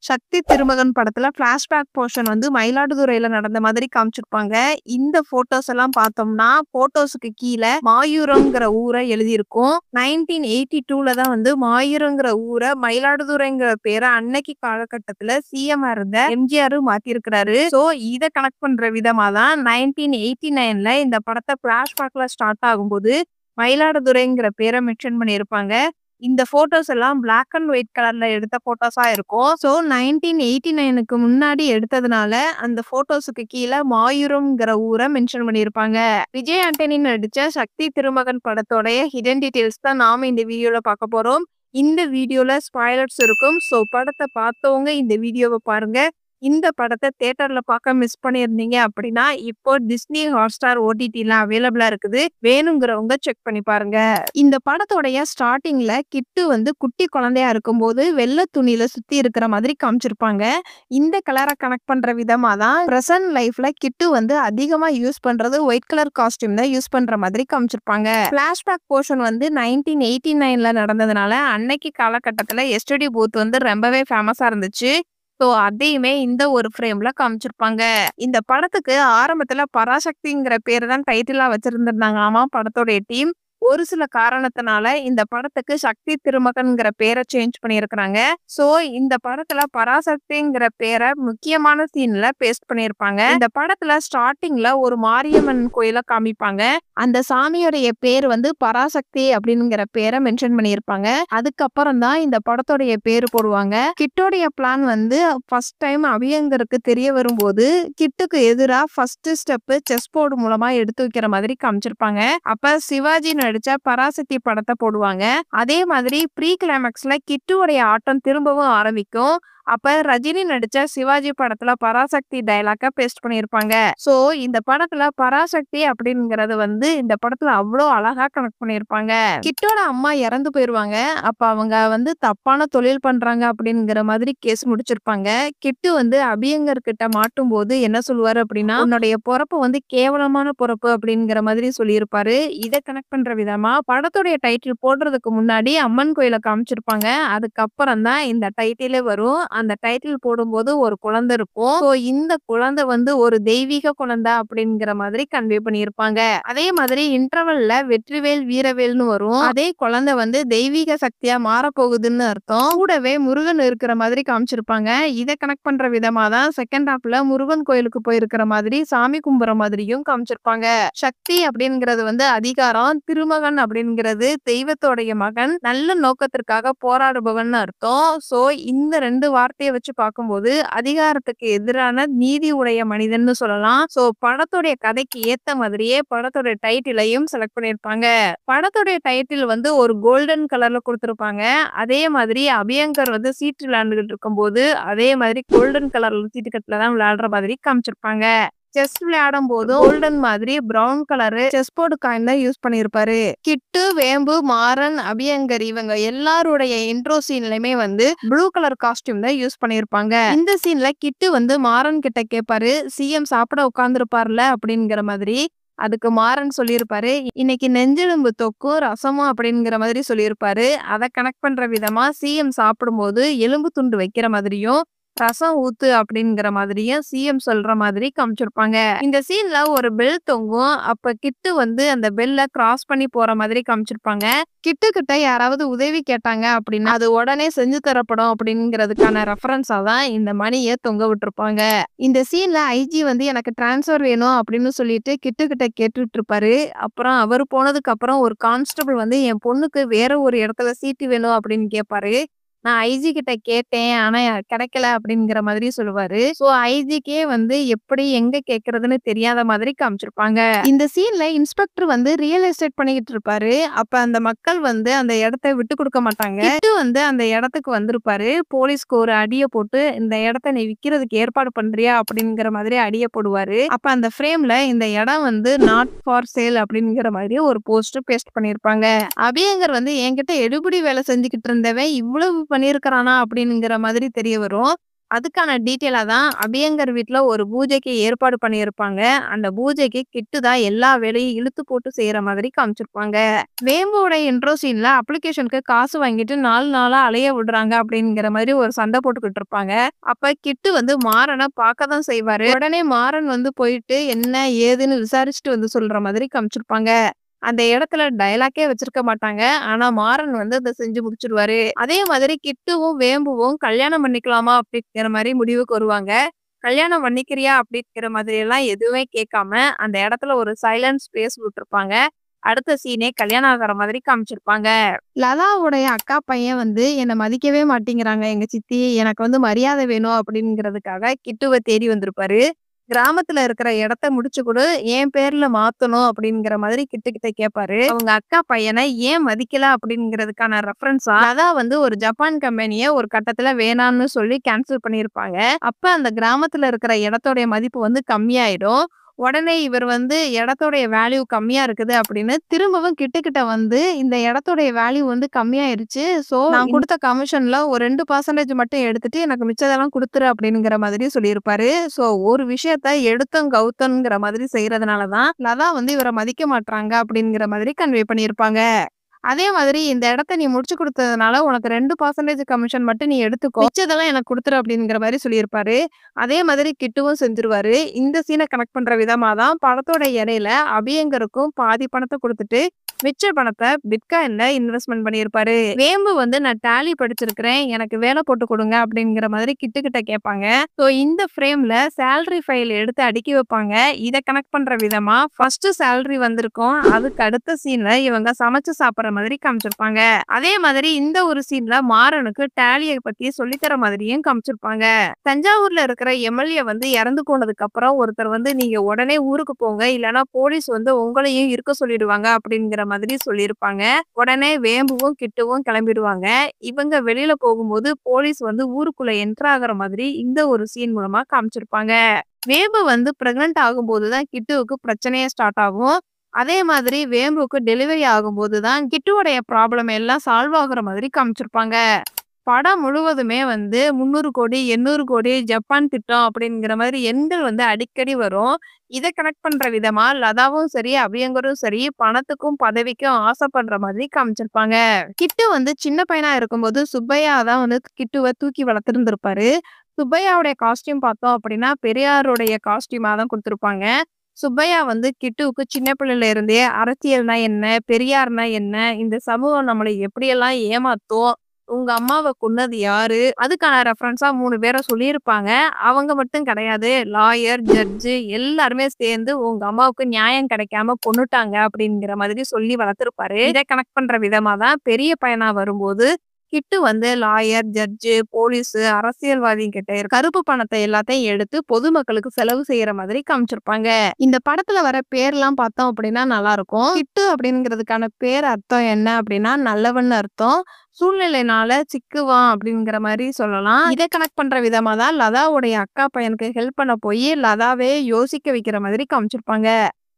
சக்தி திருமகன் படத்துல flashback portion வந்து மயிலாடுதுறையில நடந்த மாதிரி காமிச்சிருப்பாங்க. இந்த ஃபோட்டோஸ் எல்லாம் பார்த்தோம்னா, ஃபோட்டோஸுக்கு கீழ மாயூரம்ங்கிற ஊர எழுதியிருக்கும். 1982ல தான் வந்து மாயூரங்கிற ஊர மயிலாடுதுறைங்கிற பேர அன்னைக்கு காலகட்டத்துல சிஎம்மா இருந்த எம்ஜிஆர் மாத்தியிருக்கிறாரு. சோ இத கனெக்ட் பண்ற விதமா தான் 1989ல இந்த படத்த ஃபிளாஷ்பேக்ல ஸ்டார்ட் ஆகும்போது மயிலாடுதுறைங்கிற பேர மென்ஷன் பண்ணியிருப்பாங்க. இந்த ஃபோட்டோஸ் எல்லாம் பிளாக் அண்ட் ஒயிட் கலர்ல எடுத்த ஃபோட்டோஸா இருக்கும். சோ 1989க்கு முன்னாடி எடுத்ததுனால அந்த ஃபோட்டோஸுக்கு கீழ மாயூரம்ங்கிற ஊர மென்ஷன் பண்ணியிருப்பாங்க. விஜய் ஆண்டனி நடிச்ச சக்தி திருமகன் படத்தோடைய ஹிடன் டீடைல்ஸ் தான் நாம இந்த வீடியோல பார்க்க போறோம். இந்த வீடியோல ஸ்பாய்லர்ஸ் இருக்கும். சோ படத்த பார்த்தவங்க இந்த வீடியோவ பாருங்க. இந்த படத்த தியேட்டர்ல பார்க்க மிஸ் பண்ணியிருந்தீங்க அப்படின்னா, இப்போ டிஸ்னி ஹாட்ஸ்டார் ஓடிடில அவைலபிளா இருக்குது. வேணுங்கிறவங்க செக் பண்ணி பாருங்க. இந்த படத்தோடைய ஸ்டார்ட்டிங்ல கிட்டு வந்து குட்டி குழந்தையா இருக்கும்போது வெள்ளை துணியில சுத்தி இருக்கிற மாதிரி காமிச்சிருப்பாங்க. இந்த கலரை கனெக்ட் பண்ற விதமா தான் பிரசன்ட் லைஃப்ல கிட்டு வந்து அதிகமா யூஸ் பண்றது ஒயிட் கலர் காஸ்டியூம் தான் யூஸ் பண்ற மாதிரி காமிச்சிருப்பாங்க. பிளாஷ்பேக் போர்ஷன் வந்து 1989ல நடந்ததுனால அன்னைக்கு காலகட்டத்துல எஸ்டிடி பூத் வந்து ரொம்பவே ஃபேமஸா இருந்துச்சு. சோ அதையுமே இந்த ஒரு ஃப்ரேம்ல காமிச்சிருப்பாங்க. இந்த படத்துக்கு ஆரம்பத்துல பராசக்திங்கிற பேரு தான் டைட்டிலா வச்சிருந்திருந்தாங்களாமா படத்தோடைய டீம். ஒரு சில காரணத்தினால இந்த படத்துக்கு சக்தி திருமகன்ங்கிற பேரை சேஞ்ச் பண்ணியிருக்கிறாங்க. சோ இந்த படத்துல பராசக்திங்கிற பேரை முக்கியமான சீன்ல பேஸ்ட் பண்ணியிருப்பாங்க. இந்த படத்துல ஸ்டார்டிங்ல ஒரு மாரியம்மன் கோயில காமிப்பாங்க. அந்த சாமியோடைய பேர் வந்து பராசக்தி அப்படிங்கிற பேரை மென்ஷன் பண்ணியிருப்பாங்க. அதுக்கப்புறம் தான் இந்த படத்தோடைய பேரு போடுவாங்க. கிட்டோடைய பிளான் வந்து ஃபர்ஸ்ட் டைம் அபியங்கருக்கு தெரிய வரும்போது கிட்டுக்கு எதிரா ஃபர்ஸ்ட் ஸ்டெப் செஸ் போர்டு மூலமா எடுத்து வைக்கிற மாதிரி காமிச்சிருப்பாங்க. அப்ப சிவாஜி நடிச்ச பராசக்தி படத்தை போடுவாங்க. அதே மாதிரி ப்ரீ கிளைமேக்ஸ்ல கிட்டுவோடைய ஆட்டம் திரும்பவும் ஆரம்பிக்கும். அப்ப ரஜினி நடிச்ச சிவாஜி படத்துல பராசக்தி டயலாக்க பேஸ்ட் பண்ணியிருப்பாங்க. சோ இந்த படத்துல பராசக்தி அப்படிங்கிறது வந்து இந்த படத்துல அவ்வளோ அழகா கனெக்ட் பண்ணியிருப்பாங்க. கிட்டோட அம்மா இறந்து போயிருவாங்க. அப்ப அவங்க வந்து தப்பான தொழில் பண்றாங்க அப்படிங்கிற மாதிரி கேஸ் முடிச்சிருப்பாங்க. கிட்டு வந்து அபியங்கர் கிட்ட மாட்டும் போது என்ன சொல்லுவாரு அப்படின்னா, உன்னுடைய பொறப்பு வந்து கேவலமான பொறப்பு அப்படிங்கிற மாதிரி சொல்லியிருப்பாரு. இதை கனெக்ட் பண்ற விதமா படத்துடைய டைட்டில் போடுறதுக்கு முன்னாடி அம்மன் கோயில காமிச்சிருப்பாங்க. அதுக்கப்புறம் தான் இந்த டைட்டிலே வரும். அந்த டைட்டில் போடும்போது ஒரு குழந்தை இருக்கும். சோ இந்த குழந்தை வந்து ஒரு தெய்வீக குழந்தை அப்படிங்கிற மாதிரி கன்வே பண்ணியிருப்பாங்க. அதே மாதிரி இன்டர்வல்ல வெற்றிவேல் வீரவேல்னு வரும். அதே குழந்தை வந்து தெய்வீக சக்தியா மாறப்போகுதுன்னு அர்த்தம். கூடவே முருகன் இருக்கிற மாதிரி காமிச்சிருப்பாங்க. இதை கனெக்ட் பண்ற விதமா தான் செகண்ட் ஹாஃப்ல முருகன் கோயிலுக்கு போயிருக்கிற மாதிரி சாமி கும்புற மாதிரியும் காமிச்சிருப்பாங்க. சக்தி அப்படிங்கிறது வந்து அதிகாரம், திருமகன் அப்படிங்கிறது தெய்வத்தோடைய மகன், நல்ல நோக்கத்திற்காக போராடுபவன் அர்த்தம். சோ இந்த ரெண்டு வார்த்தையை வச்சு பார்க்கும்போது அதிகாரத்துக்கு எதிரான நீதி உடைய மனிதன்னு சொல்லலாம். சோ படத்துடைய கதைக்கு ஏத்த மாதிரியே படத்தோட டைட்டிலையும் செலக்ட் பண்ணியிருப்பாங்க. படத்துடைய டைட்டில் வந்து ஒரு கோல்டன் கலர்ல கொடுத்திருப்பாங்க. அதே மாதிரி அபியங்கர் வந்து சீட்டு விளையாண்டுகிட்டு இருக்கும்போது அதே மாதிரி கோல்டன் கலர்ல சீட்டுக்கட்டுல தான் விளையாடுற மாதிரி காமிச்சிருப்பாங்க. செஸ் விளையாடும் போதும் கோல்டன் மாதிரி brown colour chess board coin தான் யூஸ் பண்ணியிருப்பாரு. கிட்டு, வேம்பு, மாறன், அபியங்கர் இவங்க எல்லாருடைய இன்ட்ரோ சீன்லயுமே வந்து ப்ளூ கலர் காஸ்டியூம் தான் யூஸ் பண்ணியிருப்பாங்க. இந்த சீன்ல கிட்டு வந்து மாறன் கிட்ட கேட்பாரு, சிஎம் சாப்பிட உட்கார்ந்துருப்பார்ல அப்படிங்கிற மாதிரி. அதுக்கு மாறன் சொல்லியிருப்பாரு, இன்னைக்கு நெஞ்செலும்பு தொக்கும் ரசமும் அப்படிங்கிற மாதிரி சொல்லியிருப்பாரு. அதை கனெக்ட் பண்ற விதமா சிஎம் சாப்பிடும்போது எலும்பு துண்டு வைக்கிற மாதிரியும் ரசம் ஊத்து அப்படிங்கிற மாதிரியும் சிஎம் சொல்ற மாதிரி காமிச்சிருப்பாங்க. இந்த சீன்ல ஒரு பெல் தொங்கும். அப்ப கிட்டு வந்து அந்த பெல்ல கிராஸ் பண்ணி போற மாதிரி காமிச்சிருப்பாங்க. கிட்டு கிட்ட யாராவது உதவி கேட்டாங்க அப்படின்னா அது உடனே செஞ்சு தரப்படும் அப்படிங்கிறதுக்கான ரெஃபரன்ஸா தான் இந்த மணியை தொங்க விட்டுருப்பாங்க. இந்த சீன்ல ஐஜி வந்து எனக்கு டிரான்ஸ்ஃபர் வேணும் அப்படின்னு சொல்லிட்டு கிட்டு கிட்ட கேட்டுட்டு இருப்பாரு. அப்புறம் அவர் போனதுக்கு அப்புறம் ஒரு கான்ஸ்டபிள் வந்து என் பொண்ணுக்கு வேற ஒரு இடத்துல சீட்டு வேணும் அப்படின்னு கேட்பாரு. நான் ஐஜி கிட்ட கேட்டேன். ஆனா கிடைக்கல அப்படிங்கிற மாதிரி சொல்லுவாரு. சோ ஐஜிக்கே வந்து எப்படி எங்க கேட்கறதுன்னு தெரியாத மாதிரி காமிச்சிருப்பாங்க. இந்த சீன்ல இன்ஸ்பெக்டர் வந்து ரியல் எஸ்டேட் பண்ணிக்கிட்டு இருப்பாரு. அப்ப அந்த மக்கள் வந்து அந்த இடத்தை விட்டு கொடுக்க மாட்டாங்க. கிட்டு வந்து அந்த இடத்துக்கு வந்திருப்பாரு. போலீஸ்க்கு ஒரு அடியை போட்டு இந்த இடத்த நீ விக்கிறதுக்கு ஏற்பாடு பண்றியா அப்படிங்கிற மாதிரி அடியை போடுவாரு. அப்ப அந்த ஃப்ரேம்ல இந்த இடம் வந்து நாட் ஃபார் சேல் அப்படிங்கிற மாதிரி ஒரு போஸ்ட் பேஸ்ட் பண்ணிருப்பாங்க. அபியங்கர் வந்து என்கிட்ட எடுபிடி வேலை செஞ்சுக்கிட்டு இருந்தவன் இவ்வளவு பண்ணியிருக்கிறானா அப்படிங்கிற மாதிரி தெரிய வரும். அதுக்கான டீட்டெயிலா தான் அபியங்கர் வீட்ல ஒரு பூஜைக்கு ஏற்பாடு பண்ணியிருப்பாங்க. அந்த பூஜைக்கு கிட்டு தான் எல்லா வேலையும் இழுத்து போட்டு செய்ற மாதிரி காமிச்சிருப்பாங்க. வேம்புவோட இன்ட்ரோ சீன்ல அப்ளிகேஷனுக்கு காசு வாங்கிட்டு 4 நாளா அலைய விடுறாங்க அப்படிங்கிற மாதிரி ஒரு சண்டை போட்டுக்கிட்டு இருப்பாங்க. அப்ப கிட்டு வந்து மாறன பார்க்க தான் செய்வாரு. உடனே மாறன் வந்து போயிட்டு என்ன ஏதுன்னு விசாரிச்சுட்டு வந்து சொல்ற மாதிரி காமிச்சிருப்பாங்க. அந்த இடத்துல டயலாக்கே வச்சிருக்க மாட்டாங்க. ஆனா மாறன் வந்து அத செஞ்சு முடிச்சுருவாரு. அதே மாதிரி கிட்டுவும், வேம்புவும் கல்யாணம் பண்ணிக்கலாமா அப்படிங்கிற மாரி முடிவுக்கு வருவாங்க. கல்யாணம் பண்ணிக்கிறியா அப்படிங்கிற மாதிரியெல்லாம் எதுவுமே கேட்காம, அந்த இடத்துல ஒரு சைலன்ட் ஸ்பேஸ் விட்டுருப்பாங்க. அடுத்த சீனே கல்யாணம் ஆகுற மாதிரி காமிச்சிருப்பாங்க. லதாவுடைய அக்கா பையன் வந்து என்ன மதிக்கவே மாட்டேங்கிறாங்க எங்க சித்தி. எனக்கு வந்து மரியாதை வேணும் அப்படிங்கிறதுக்காக கிட்டுவ தேடி வந்திருப்பாரு. கிராமத்துல இருக்கிற இடத்த முடிச்சு குடு, என் பேர்ல மாத்தணும் அப்படிங்கிற மாதிரி கிட்ட கேட்பாரு. அவங்க அக்கா பையன ஏன் மதிக்கல அப்படிங்கிறதுக்கான ரெஃபரன்ஸா லதா வந்து ஒரு ஜப்பான் கம்பெனிய ஒரு கட்டத்துல வேணான்னு சொல்லி கேன்சல் பண்ணியிருப்பாங்க. அப்ப அந்த கிராமத்துல இருக்கிற இடத்தோடைய மதிப்பு வந்து கம்மியாயிடும். உடனே இவர் வந்து இடத்தோடைய வேல்யூ கம்மியா இருக்குது அப்படின்னு திரும்பவும் கிட்ட வந்து இந்த இடத்தோடைய வேல்யூ வந்து கம்மியாயிருச்சு. சோ நான் குடுத்த கமிஷன்ல ஒரு 2% மட்டும் எடுத்துட்டு எனக்கு மிச்சதெல்லாம் குடுத்துரு அப்படிங்கிற மாதிரி சொல்லியிருப்பாரு. சோ ஒரு விஷயத்த எடுத்தோம் கவுத்தம்ங்கிற மாதிரி செய்யறதுனால தான் லதா வந்து இவர மதிக்க மாட்றாங்க அப்படிங்கிற மாதிரி கன்வே பண்ணியிருப்பாங்க. அதே மாதிரி இந்த இடத்த நீ முடிச்சு குடுத்ததுனால உனக்கு 2% கமிஷன் மட்டும் நீ எடுத்துக்கோ. மிச்சதெல்லாம் எனக்கு குடுத்துரு அப்படிங்கிற மாரி சொல்லியிருப்பாரு. அதே மாதிரி கிட்டுவும் செஞ்சுருவாரு. இந்த சீன கனெக்ட் பண்ற விதமா தான் படத்தோட இடையில அபியங்கருக்கும் பாதி பணத்த குடுத்துட்டு, மிச்ச பணத்த பிட்காயின்ல இன்வெஸ்ட்மென்ட் பண்ணியிருப்பாரு. வேம்பு வந்து நான் டேலி படிச்சிருக்கிறேன். எனக்கு வேலை போட்டு குடுங்க அப்படிங்கிற மாதிரி கிட்ட கேட்பாங்க. சோ இந்த ஃப்ரேம்ல சேலரி ஃபைல் எடுத்து அடுக்கி வைப்பாங்க. இத கனெக்ட் பண்ற விதமா ஃபர்ஸ்ட் சேலரி வந்திருக்கும். அதுக்கு அடுத்த சீன்ல இவங்க சமைச்சு சாப்பிடுற மாதிரி காமிச்சிருப்பாங்க. அதே மாதிரி இந்த ஒரு சீன்ல மாறனுக்கு டேலிய பத்தி சொல்லித்தர மாதிரியும் காமிச்சிருப்பாங்க. தஞ்சாவூர்ல இருக்கிற எம்எல்ஏ வந்து இறந்து போனதுக்கு அப்புறம் ஒருத்தர் வந்து நீங்க உடனே ஊருக்கு போங்க, இல்லனா போலீஸ் வந்து உங்களையும் இருக்க சொல்லிடுவாங்க அப்படிங்கிற மாதிரி சொல்லியிருப்பாங்க. உடனே வேம்புவும் கிட்டுவும் கிளம்பிடுவாங்க. இவங்க வெளியில போகும்போது போலீஸ் வந்து ஊருக்குள்ள என்டர் ஆகுற மாதிரி இந்த ஒரு சீன் மூலமா காமிச்சிருப்பாங்க. வேம்பு வந்து பிரெக்னன்ட் ஆகும்போது தான் கிட்டுவுக்கு பிரச்சனையே ஸ்டார்ட் ஆகும். அதே மாதிரி வேம்புக்கு டெலிவரி ஆகும்போது தான் கிட்டுவோடைய ப்ராப்ளம் எல்லாம் சால்வ் ஆகுற மாதிரி காமிச்சிருப்பாங்க. படம் முழுவதுமே வந்து 300 கோடி, 800 கோடி, ஜப்பான் திட்டம் அப்படிங்கிற மாதிரி எண்கள் வந்து அடிக்கடி வரும். இத கனெக்ட் பண்ற விதமா லதாவும் சரி, அபியங்கரும் சரி பணத்துக்கும், பதவிக்கும் ஆசைப்படுற மாதிரி காமிச்சிருப்பாங்க. கிட்டு வந்து சின்ன பையனா இருக்கும்போது சுப்பையா தான் வந்து கிட்டுவ தூக்கி வளர்த்திருந்திருப்பாரு. சுப்பையாவுடைய காஸ்டியூம் பார்த்தோம் அப்படின்னா, பெரியாருடைய காஸ்டியூமா தான் குடுத்திருப்பாங்க. சுப்பையா வந்து கிட்டுவுக்கு சின்ன பிள்ளையில இருந்தே அரசியல்னா என்ன? பெரியார்னா என்ன? இந்த சமூகம் நம்மள எப்படியெல்லாம் ஏமாத்தும்? உங்க அம்மாவ கொன்னது யாரு? அதுக்கான ரெஃபரன்ஸா 3 பேர சொல்லியிருப்பாங்க. அவங்க மட்டும் கிடையாது. லாயர், ஜட்ஜ் எல்லாருமே சேர்ந்து உங்க அம்மாவுக்கு நியாயம் கிடைக்காம கொன்னுட்டாங்க அப்படிங்கிற மாதிரி சொல்லி வளர்த்திருப்பாரு. இத கனெக்ட் பண்ற விதமா தான் பெரிய பையனா வரும்போது கிட்டு வந்து லாயர், ஜட்ஜ், போலீஸ், அரசியல்வாதி கிட்ட கருப்பு பணத்தை எல்லாத்தையும் எடுத்து பொதுமக்களுக்கு செலவு செய்யற மாதிரி காமிச்சிருப்பாங்க. இந்த படத்துல வர பேர்லாம் பார்த்தோம் அப்படின்னா நல்லா இருக்கும். கிட்டு அப்படிங்கிறதுக்கான பேர் அர்த்தம் என்ன அப்படின்னா நல்லவன்னு அர்த்தம். சூழ்நிலைனால சிக்குவான் அப்படிங்கிற மாதிரி சொல்லலாம். இதை கனெக்ட் பண்ற விதமா தான் லதாவுடைய அக்கா பையனுக்கு ஹெல்ப் பண்ண போய் லதாவே யோசிக்க வைக்கிற மாதிரி காமிச்சிருப்பாங்க.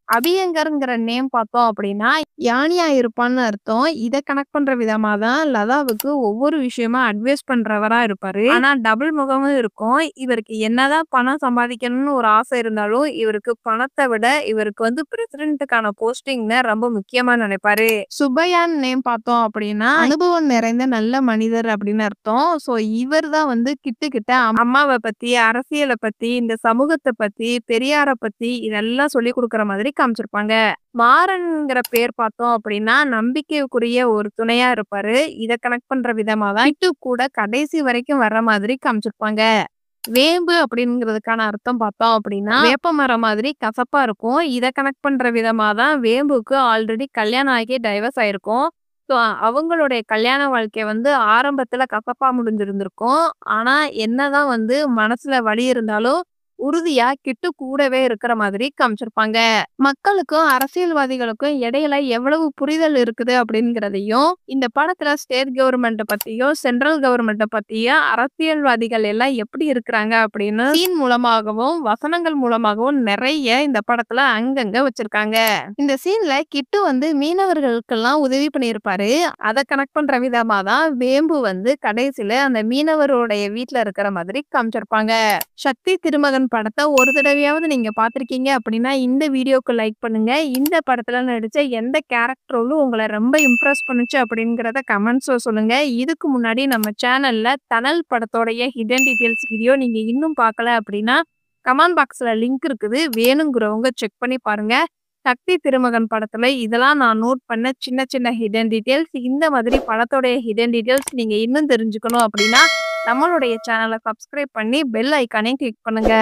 அபியங்கர்ங்கிற நேம் பார்த்தோம் அப்படின்னா யானியா இருப்பான்னு அர்த்தம். இத கனெக்ட் பண்ற விதமா தான் லதாவுக்கு ஒவ்வொரு விஷயமா அட்வைஸ் பண்றவரா இருப்பாரு. ஆனா டபுள் முகமும் இருக்கும். இவருக்கு என்னதான் பணம் சம்பாதிக்கணும்னு ஒரு ஆசை இருந்தாலும் இவருக்கு பணத்தை விட இவருக்கு வந்து பிரசிடென்ட்டுக்கான போஸ்டிங்னு ரொம்ப முக்கியமா நினைப்பாரு. சுப்பையான் நேம் பார்த்தோம் அப்படின்னா அனுபவம் நிறைந்த நல்ல மனிதர் அப்படின்னு அர்த்தம். சோ இவர் தான் வந்து கிட்ட அம்மாவை பத்தி, அரசியலை பத்தி, இந்த சமூகத்தை பத்தி, பெரியார பத்தி இதெல்லாம் சொல்லி கொடுக்குற மாதிரி காமிச்சிருப்பாங்க. மாறன்ங்கிற பேர் பார்த்தோம் அப்படின்னா நம்பிக்கைக்குரிய ஒரு துணையா இருப்பாரு. இத கனெக்ட் பண்ற விதமா தான் கிட்டு கூட கடைசி வரைக்கும் வர்ற மாதிரி காமிச்சிருப்பாங்க. வேம்பு அப்படிங்கிறதுக்கான அர்த்தம் பார்த்தோம் அப்படின்னா வேப்பமரம் மாதிரி கசப்பா இருக்கும். இத கனெக்ட் பண்ற விதமா தான் வேம்புக்கு ஆல்ரெடி கல்யாணம் ஆகி டைவர்ஸ் ஆயிருக்கும். ஸோ அவங்களுடைய கல்யாண வாழ்க்கை வந்து ஆரம்பத்துல கசப்பா முடிஞ்சிருந்திருக்கும். ஆனா என்னதான் வந்து மனசுல வலி இருந்தாலும் உறுதியா கிட்டு கூடவே இருக்கிற மாதிரி காமிச்சிருப்பாங்க. மக்களுக்கும் அரசியல்வாதிகளுக்கும் இடையில எவ்வளவு புரிதல் இருக்குது அப்படிங்கிறதையும் இந்த படத்துல ஸ்டேட் கவர்மெண்ட் பத்தியும் சென்ட்ரல் கவர்மெண்ட் பத்தியும் அரசியல்வாதிகள் எல்லாம் எப்படி இருக்கிறாங்க அப்படின்னு சீன் மூலமாகவும் வசனங்கள் மூலமாகவும் நிறைய இந்த படத்துல அங்கங்க வச்சிருக்காங்க. இந்த சீன்ல கிட்டு வந்து மீனவர்களுக்கெல்லாம் உதவி பண்ணியிருப்பாரு. அதை கனெக்ட் பண்ற விதமா தான் வேம்பு வந்து கடைசியில அந்த மீனவருடைய வீட்டுல இருக்கிற மாதிரி காமிச்சிருப்பாங்க. சக்தி திருமகன் படத்தை ஒரு தடவையாவது நீங்க பார்த்திருக்கீங்க அப்படின்னா இந்த வீடியோக்கு லைக் பண்ணுங்க. இந்த படத்துல நடிச்ச எந்த கேரக்டரும் உங்களை ரொம்ப இம்ப்ரெஸ் பண்ணுச்சு அப்படிங்கிறத கமெண்ட்ஸ்ல சொல்லுங்க. இதுக்கு முன்னாடி நம்ம சேனல்ல தனல் படத்தோடைய ஹிடன் டீடைல்ஸ் வீடியோ நீங்க இன்னும் பார்க்கல அப்படின்னா கமெண்ட் பாக்ஸ்ல லிங்க் இருக்குது, வேணுங்கிறவங்க செக் பண்ணி பாருங்க. சக்தி திருமகன் படத்துல இதெல்லாம் நான் நோட் பண்ண சின்ன சின்ன ஹிடன் டீடைல்ஸ். இந்த மாதிரி படத்தோடைய ஹிடன் டீடைல்ஸ் நீங்க இன்னும் தெரிஞ்சுக்கணும் அப்படின்னா நம்மளுடைய சேனலை சப்ஸ்கிரைப் பண்ணி பெல் ஐக்கானையும் கிளிக் பண்ணுங்க.